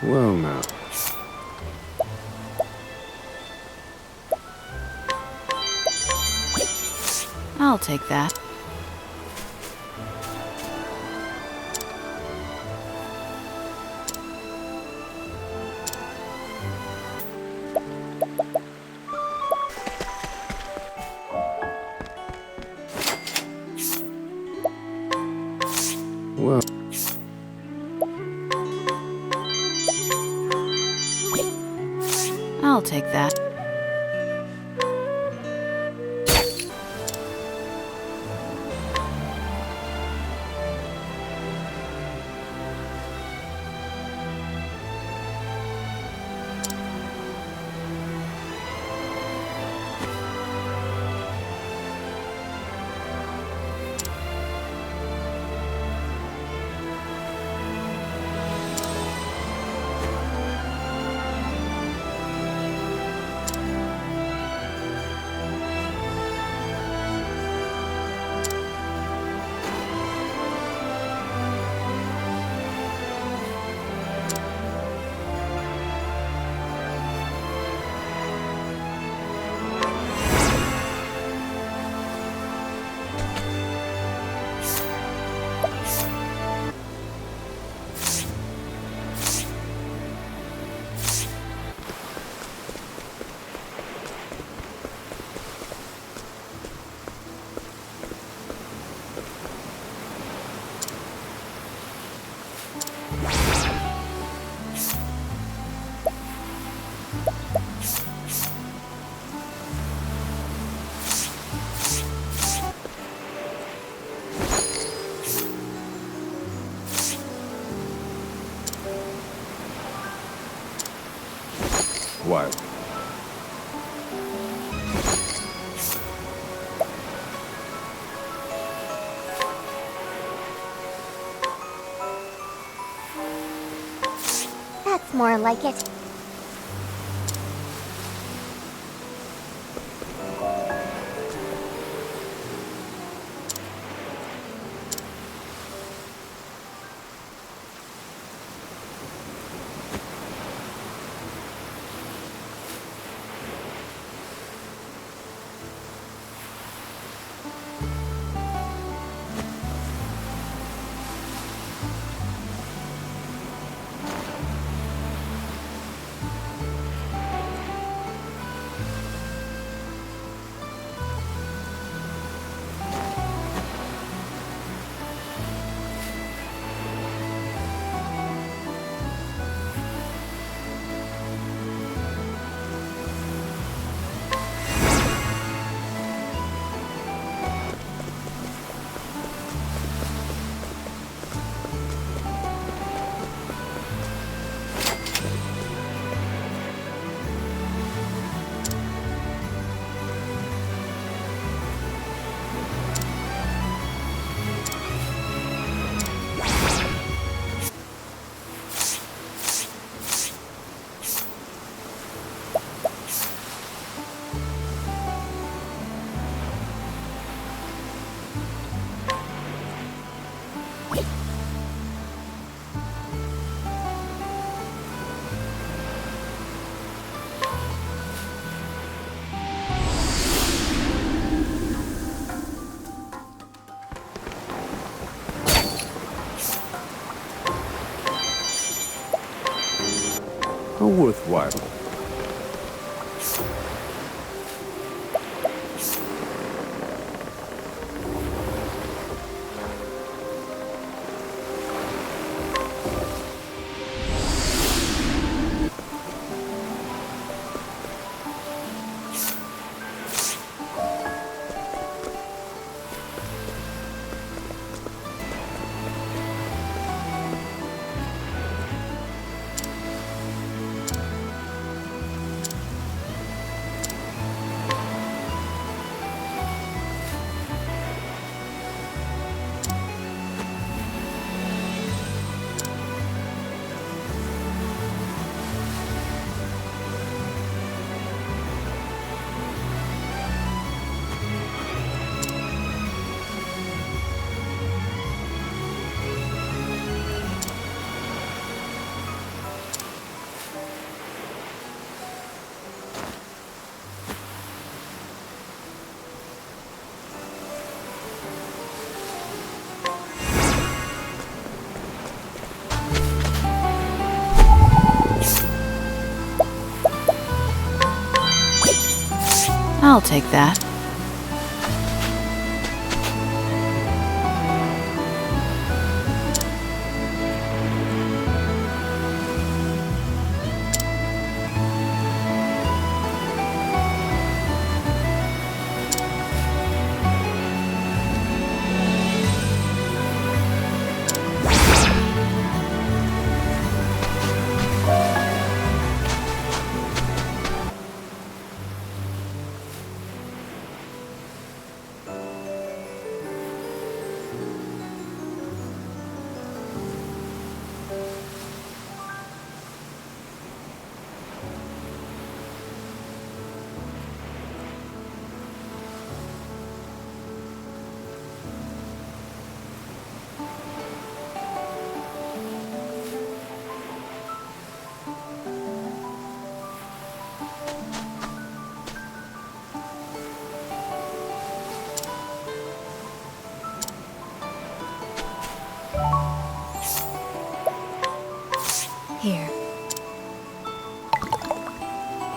Well now. I'll take that. Well, I'll take that. why? That's more like it. How worthwhile? I'll take that. Here.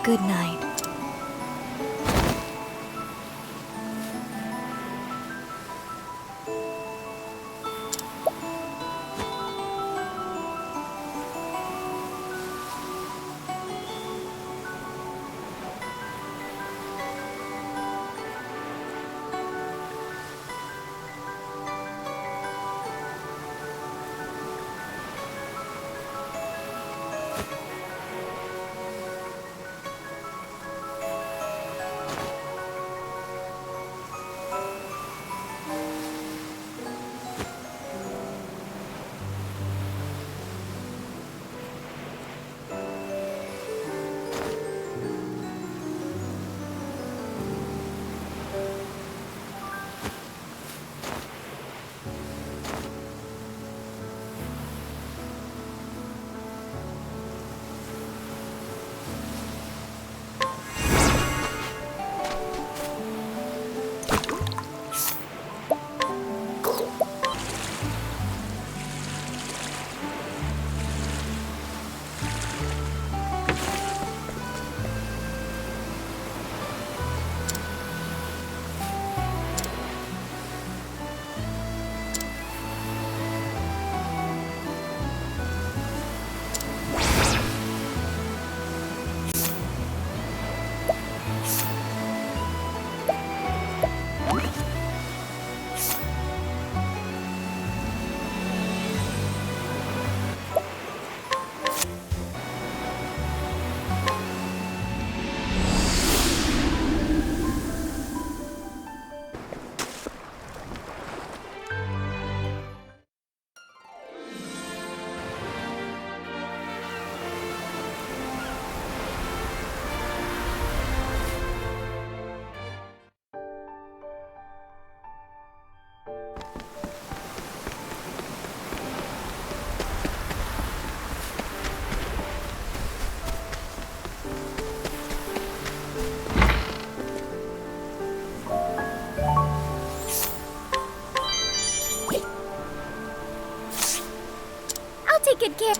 Good night. Take good care.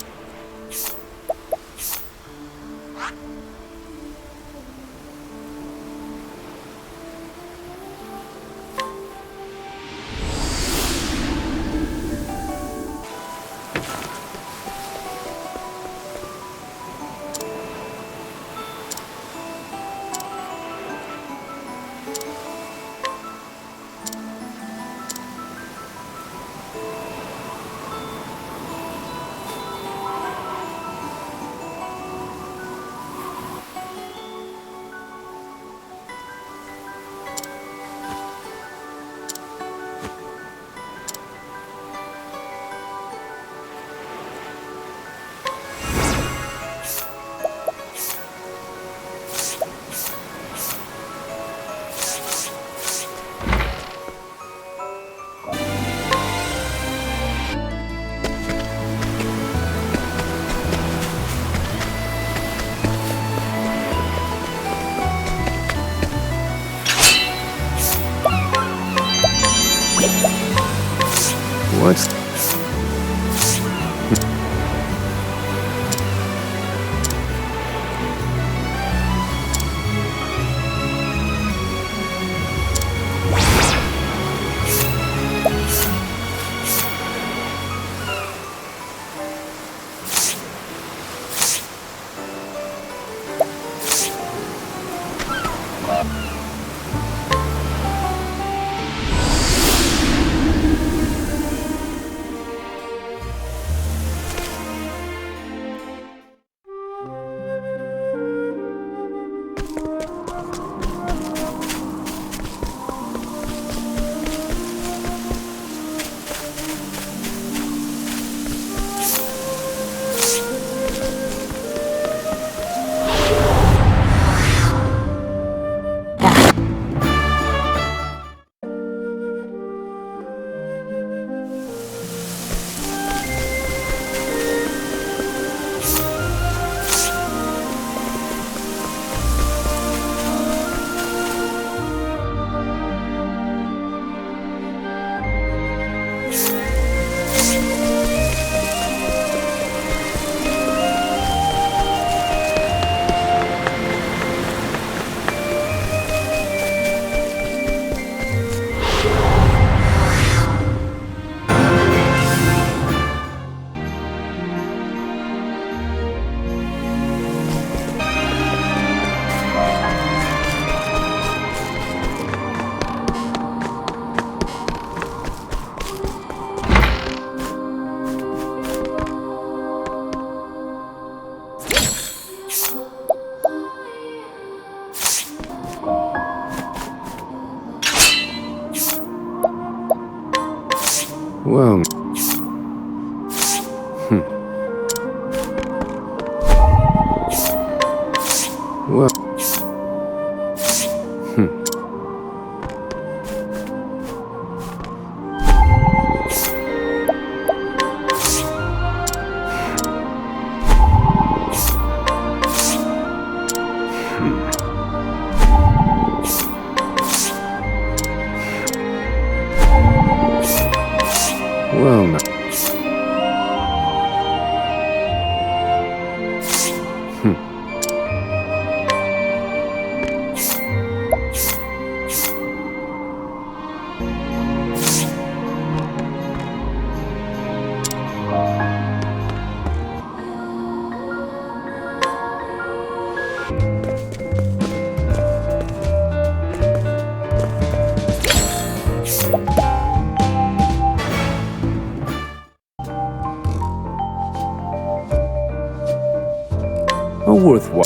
What? Well. Well. Well, now. A worthwhile.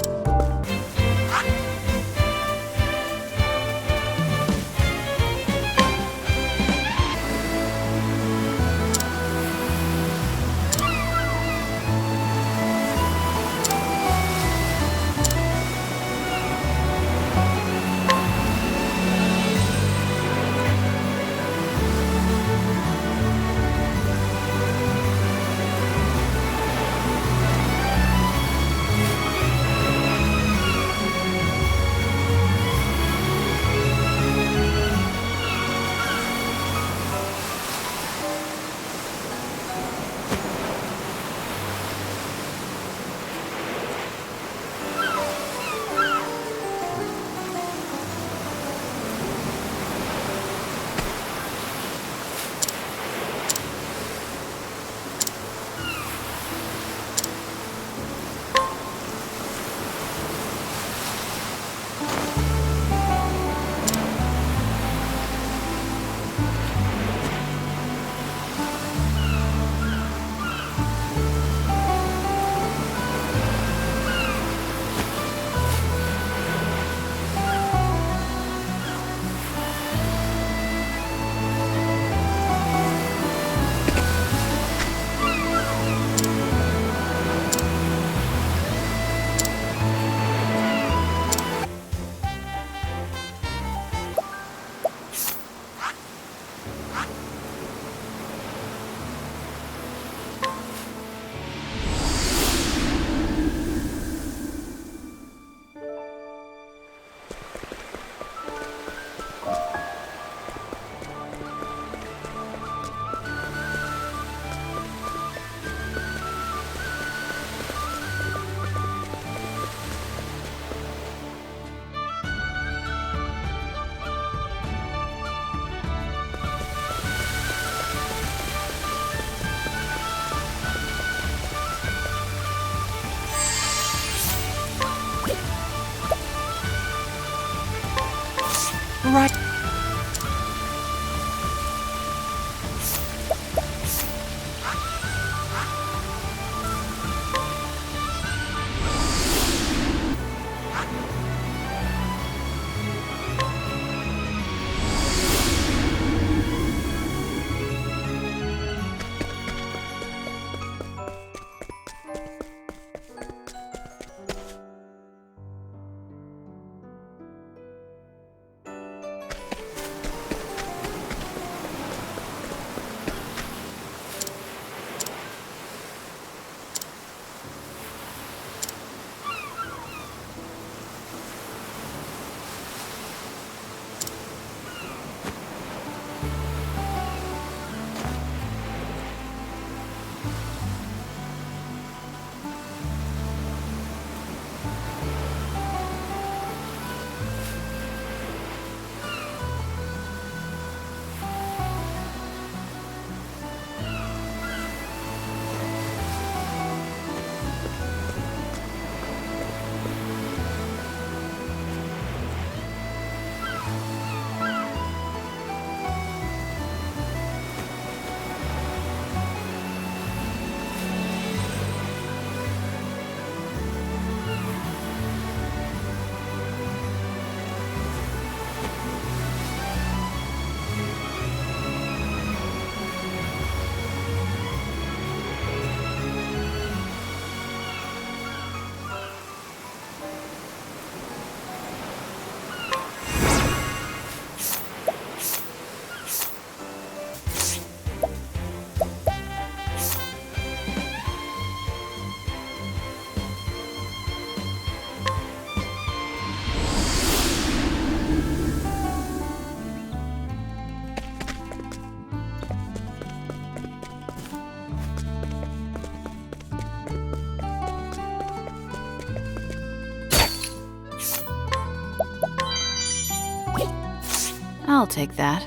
I'll take that.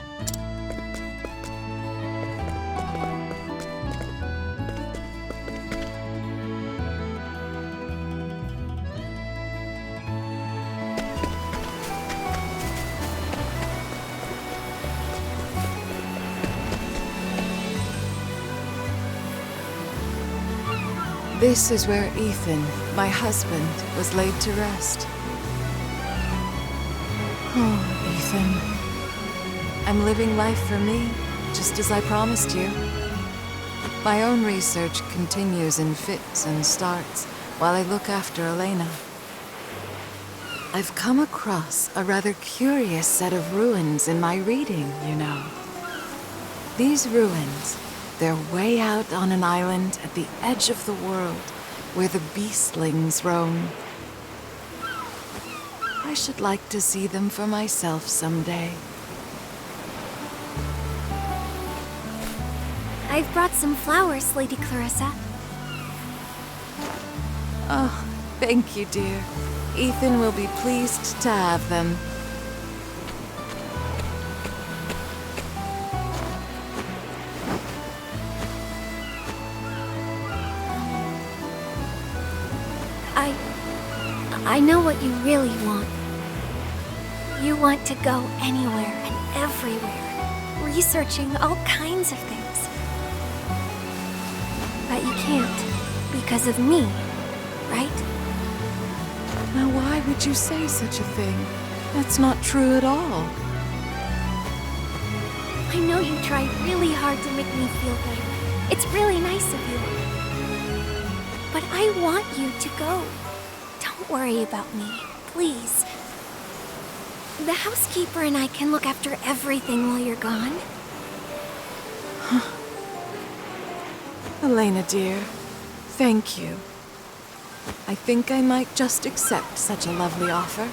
This is where Ethan, my husband, was laid to rest. Oh, Ethan. I'm living life for me, just as I promised you. My own research continues in fits and starts while I look after Elena. I've come across a rather curious set of ruins in my reading, you know. These ruins, they're way out on an island at the edge of the world, where the beastlings roam. I should like to see them for myself someday. I've brought some flowers, Lady Clarissa. Oh, thank you, dear. Ethan will be pleased to have them. I know what you really want. You want to go anywhere and everywhere, researching all kinds of things. But you can't, because of me, right? Now why would you say such a thing? That's not true at all. I know you try really hard to make me feel better. It's really nice of you. But I want you to go. Don't worry about me, please. The housekeeper and I can look after everything while you're gone. Elena, dear, thank you. I think I might just accept such a lovely offer.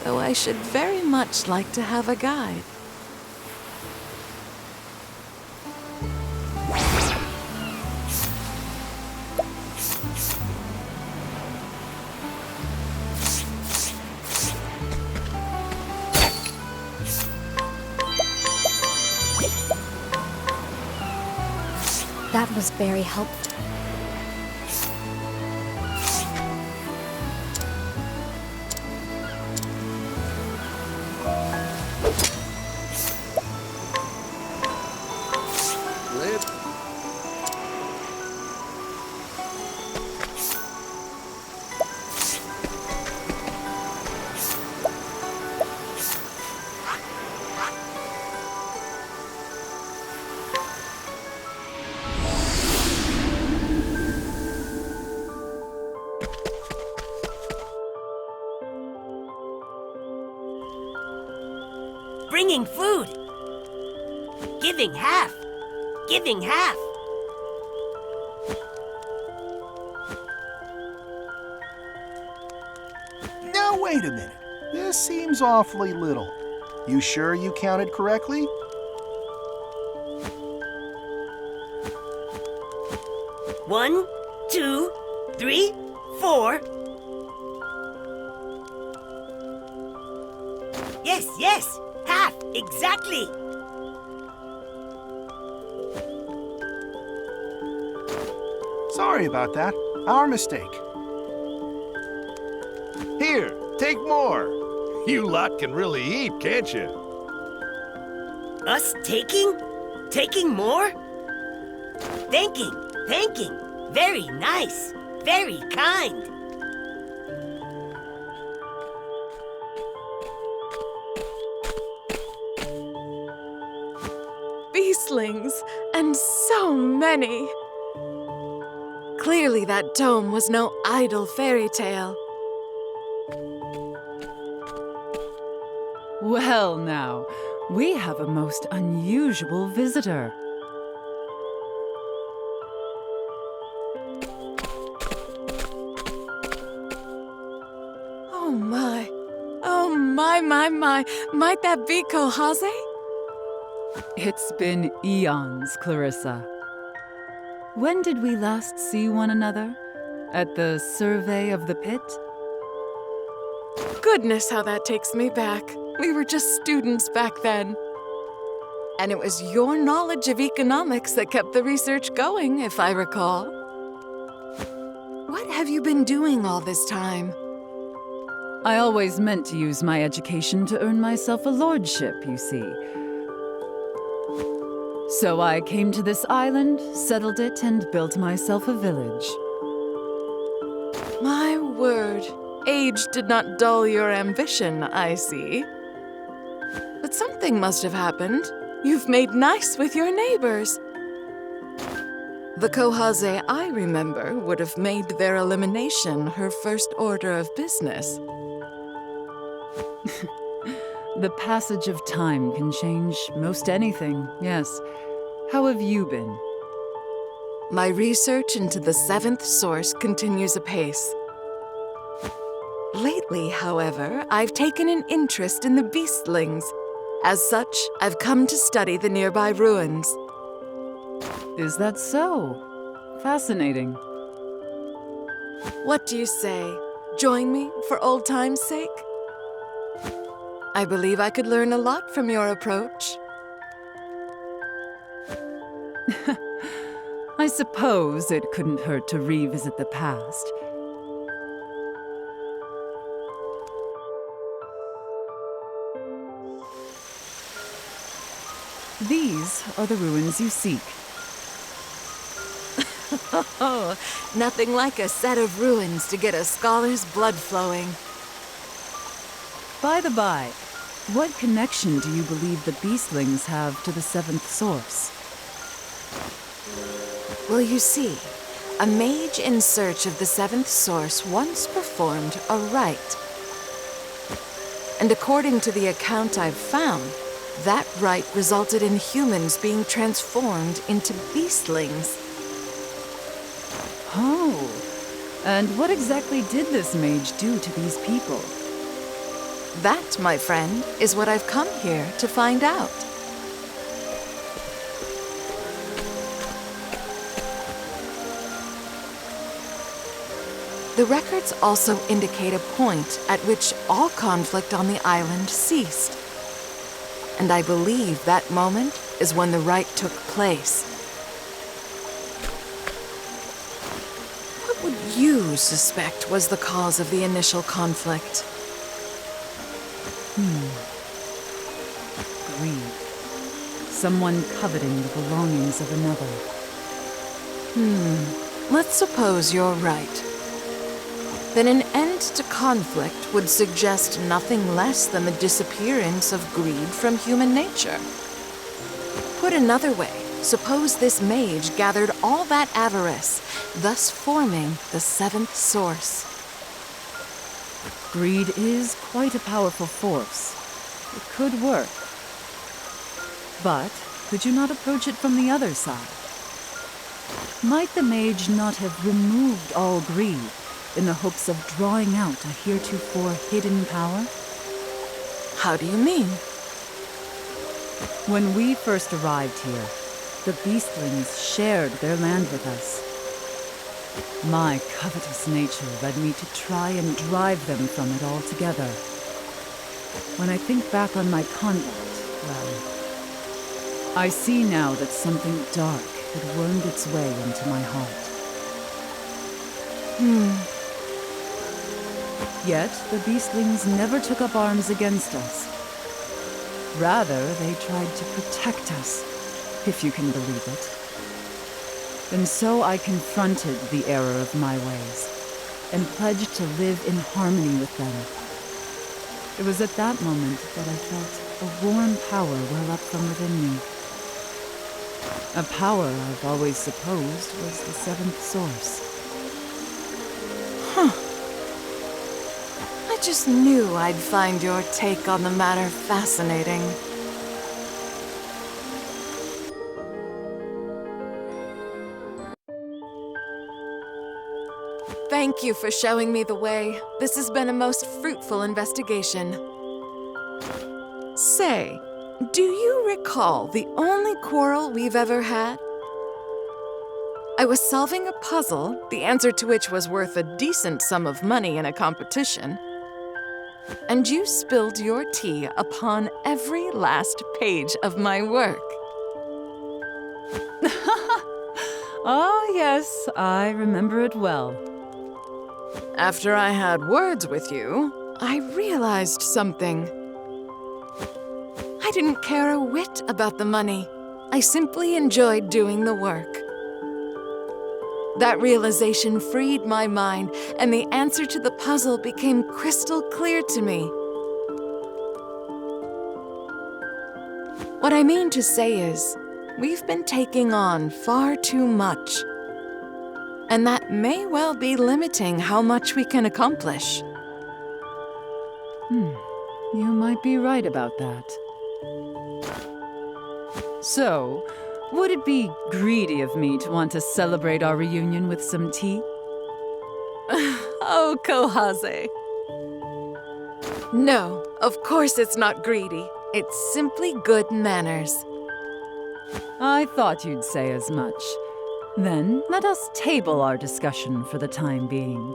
Though I should very much like to have a guide. That was very helpful. Bringing food. Giving half. Giving half. Now wait a minute. This seems awfully little. You sure you counted correctly? One, two, three, four. Yes, yes. Half, exactly. Sorry about that. Our mistake. Here, take more. You lot can really eat, can't you? Us taking? Taking more? Thanking, thanking. Very nice. Very kind. Beastlings, and so many. Clearly that dome was no idle fairy tale. Well now, we have a most unusual visitor. Oh my. Oh my. Might that be Kohaze? It's been eons, Clarissa. When did we last see one another? At the survey of the pit? Goodness, how that takes me back. We were just students back then. And it was your knowledge of economics that kept the research going, if I recall. What have you been doing all this time? I always meant to use my education to earn myself a lordship, you see. So I came to this island, settled it, and built myself a village. My word, age did not dull your ambition, I see. But something must have happened. You've made nice with your neighbors. The Kohaze I remember would have made their elimination her first order of business. The passage of time can change most anything, yes. How have you been? My research into the seventh source continues apace. Lately, however, I've taken an interest in the beastlings. As such, I've come to study the nearby ruins. Is that so? Fascinating. What do you say? Join me for old time's sake? I believe I could learn a lot from your approach. I suppose it couldn't hurt to revisit the past. These are the ruins you seek. Oh, nothing like a set of ruins to get a scholar's blood flowing. By the by, what connection do you believe the beastlings have to the seventh source? Well, you see, a mage in search of the seventh source once performed a rite. And according to the account I've found, that rite resulted in humans being transformed into beastlings. Oh, and what exactly did this mage do to these people? That, my friend, is what I've come here to find out. The records also indicate a point at which all conflict on the island ceased. And I believe that moment is when the rite took place. What would you suspect was the cause of the initial conflict? Greed. Someone coveting the belongings of another. Let's suppose you're right. Then an end to conflict would suggest nothing less than the disappearance of greed from human nature. Put another way, suppose this mage gathered all that avarice, thus forming the seventh source. Greed is quite a powerful force. It could work. But could you not approach it from the other side? Might the mage not have removed all greed in the hopes of drawing out a heretofore hidden power? How do you mean? When we first arrived here, the beastlings shared their land with us. My covetous nature led me to try and drive them from it altogether. When I think back on my conduct, well, I see now that something dark had wormed its way into my heart. Yet, the beastlings never took up arms against us. Rather, they tried to protect us, if you can believe it. And so I confronted the error of my ways, and pledged to live in harmony with them. It was at that moment that I felt a warm power well up from within me. A power I've always supposed was the seventh source. I just knew I'd find your take on the matter fascinating. Thank you for showing me the way. This has been a most fruitful investigation. Say, do you recall the only quarrel we've ever had? I was solving a puzzle, the answer to which was worth a decent sum of money in a competition. And you spilled your tea upon every last page of my work. Ah, yes, I remember it well. After I had words with you, I realized something. I didn't care a whit about the money. I simply enjoyed doing the work. That realization freed my mind, and the answer to the puzzle became crystal clear to me. What I mean to say is, we've been taking on far too much. And that may well be limiting how much we can accomplish. You might be right about that. So, would it be greedy of me to want to celebrate our reunion with some tea? Oh, Kohaze. No, of course it's not greedy. It's simply good manners. I thought you'd say as much. Then, let us table our discussion for the time being.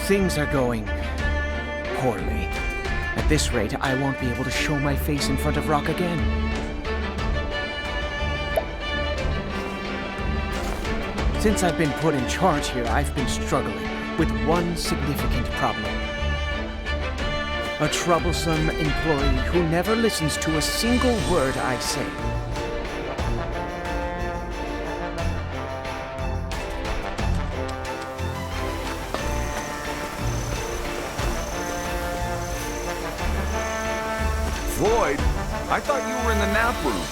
Things are going poorly. At this rate, I won't be able to show my face in front of Rock again. Since I've been put in charge here, I've been struggling with one significant problem. A troublesome employee who never listens to a single word I say. Floyd, I thought you were in the nap room.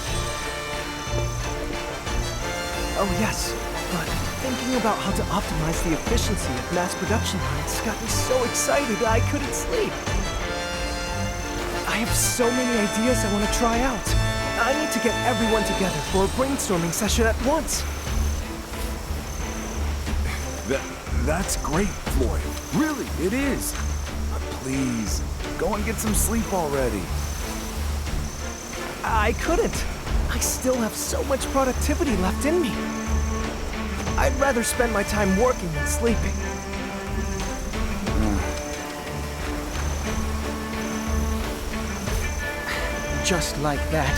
Oh yes, but thinking about how to optimize the efficiency of mass production lines got me so excited I couldn't sleep. I have so many ideas I want to try out. I need to get everyone together for a brainstorming session at once. That's great, Floyd. Really, it is. But please, go and get some sleep already. I couldn't. I still have so much productivity left in me. I'd rather spend my time working than sleeping. Just like that,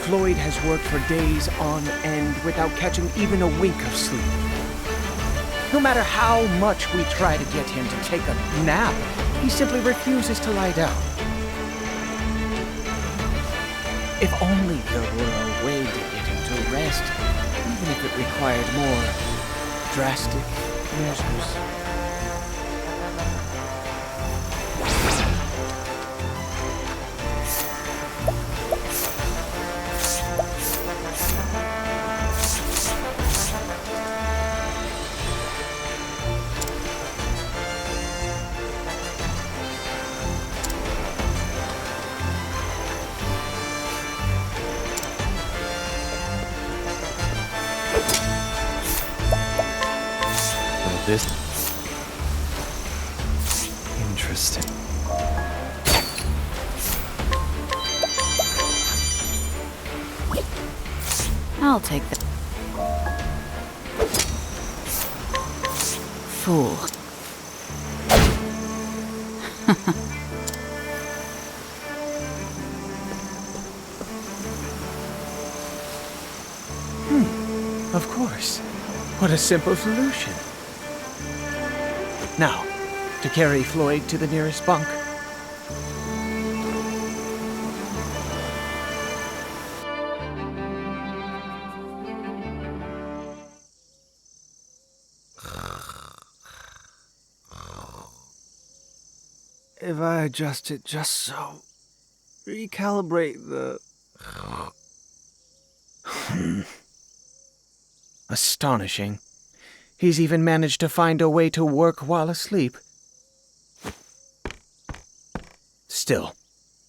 Floyd has worked for days on end without catching even a wink of sleep. No matter how much we try to get him to take a nap, he simply refuses to lie down. If only there were a way to get him to rest, even if it required more drastic measures. This Interesting. I'll take that. Fool. Of course. What a simple solution. Now, to carry Floyd to the nearest bunk. if I adjust it just so. Recalibrate the... Astonishing. He's even managed to find a way to work while asleep. Still,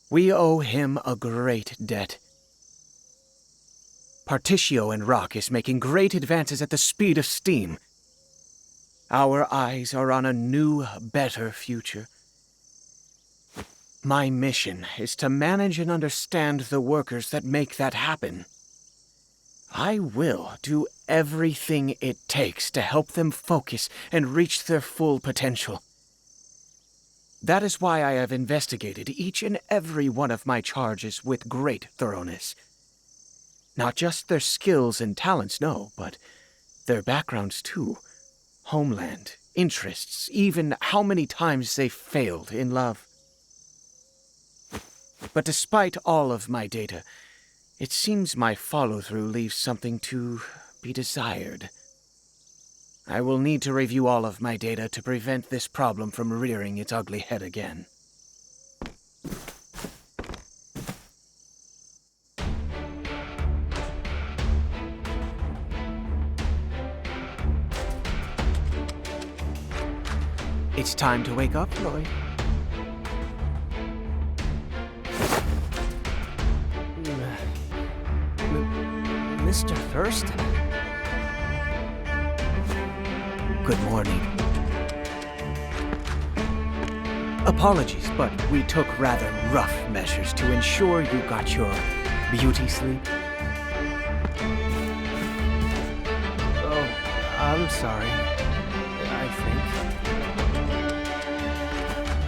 we owe him a great debt. Partitio and Rock is making great advances at the speed of steam. Our eyes are on a new, better future. My mission is to manage and understand the workers that make that happen. I will do everything it takes to help them focus and reach their full potential. That is why I have investigated each and every one of my charges with great thoroughness. Not just their skills and talents, no, but their backgrounds too. Homeland, interests, even how many times they failed in love. But despite all of my data, it seems my follow-through leaves something to be desired. I will need to review all of my data to prevent this problem from rearing its ugly head again. It's time to wake up, Lloyd. Mr. Thurston? Good morning. Apologies, but we took rather rough measures to ensure you got your beauty sleep. Oh, I'm sorry. I think.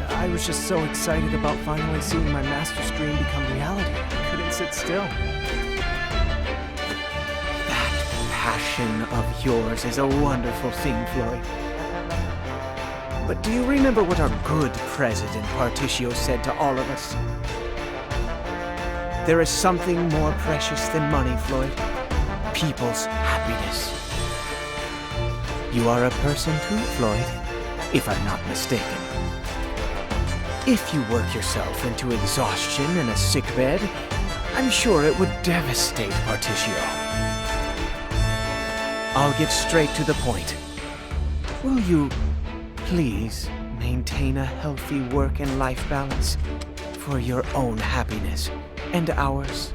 I was just so excited about finally seeing my master's dream become reality. I couldn't sit still. Passion of yours is a wonderful thing, Floyd. But do you remember what our good President Partitio said to all of us? There is something more precious than money, Floyd. People's happiness. You are a person too, Floyd, if I'm not mistaken. If you work yourself into exhaustion in a sickbed, I'm sure it would devastate Partitio. I'll get straight to the point. Will you please maintain a healthy work and life balance for your own happiness and ours?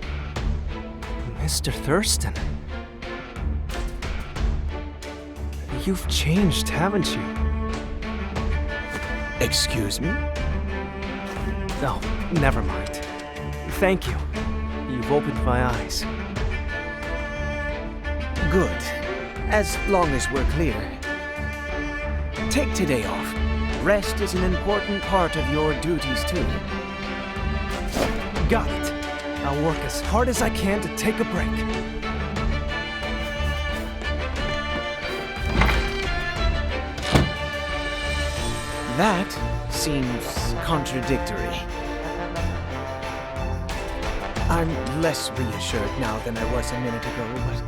Mr. Thurston. You've changed, haven't you? Excuse me? Oh, never mind. Thank you. You've opened my eyes. Good. As long as we're clear. Take today off. Rest is an important part of your duties, too. Got it. I'll work as hard as I can to take a break. That seems contradictory. I'm less reassured now than I was a minute ago, but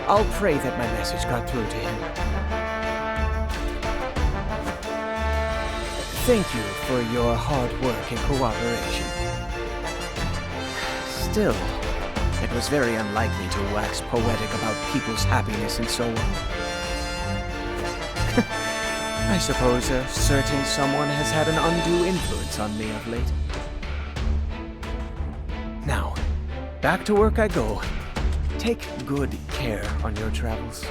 I'll pray that my message got through to him. Thank you for your hard work and cooperation. Still, it was very unlikely to wax poetic about people's happiness and so on. I suppose a certain someone has had an undue influence on me of late. Now, back to work I go. Take good care on your travels.